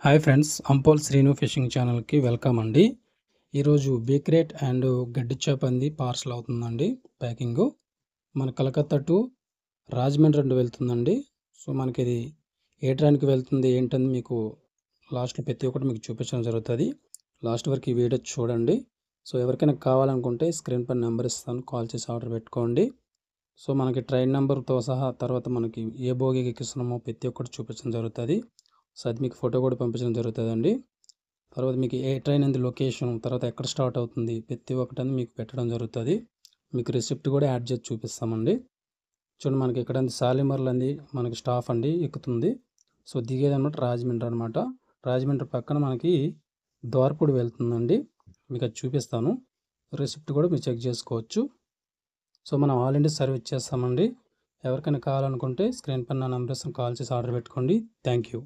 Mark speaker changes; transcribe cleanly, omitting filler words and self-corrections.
Speaker 1: Hi friends, అంపోల్ Srinu fishing ఛానల్కి welcome అండి. ఈరోజు బీక్రేట్ అండ్ గడ్డి చేప అంది పార్సల్ అవుతుందండి. ప్యాకింగు మన కలకత్తా టు రాజమండ్రి రెండు వెళ్తుందండి. సో మనకి ఇది ఏ ట్రైన్కి వెళ్తుంది ఏంటని మీకు లాస్ట్లో ప్రతి ఒక్కటి మీకు చూపించడం జరుగుతుంది. లాస్ట్ వరకు ఈ వీడియో చూడండి. సో ఎవరికైనా కావాలనుకుంటే స్క్రీన్ పైన నెంబర్ ఇస్తాను, కాల్ చేసి ఆర్డర్ పెట్టుకోండి. సో మనకి ట్రైన్ నెంబర్తో సహా తర్వాత మనకి ఏ బోగికి ఎక్కిస్తున్నామో ప్రతి ఒక్కటి చూపించడం జరుగుతుంది. సో అది మీకు ఫోటో కూడా పంపించడం జరుగుతుందండి. తర్వాత మీకు ఏ ట్రైన్ అంది లొకేషన్, తర్వాత ఎక్కడ స్టార్ట్ అవుతుంది ప్రతి ఒక్కటి మీకు పెట్టడం జరుగుతుంది. మీకు రిసిప్ట్ కూడా యాడ్ చేసి చూపిస్తామండి. చూడండి, మనకి ఇక్కడ సాలిమర్లు అంది మనకి స్టాఫ్ అండి ఎక్కుతుంది. సో దిగేది అనమాట రాజమండ్రి అనమాట. రాజమండ్రి పక్కన మనకి ద్వారపూడి వెళ్తుందండి. మీకు అది చూపిస్తాను. రిసిప్ట్ కూడా మీరు చెక్ చేసుకోవచ్చు. సో మనం ఆల్ ఇండియా సర్వీస్ చేస్తామండి. ఎవరికైనా కావాలనుకుంటే స్క్రీన్ పైన నా నెంబర్స్ కాల్ చేసి ఆర్డర్ పెట్టుకోండి. Thank you.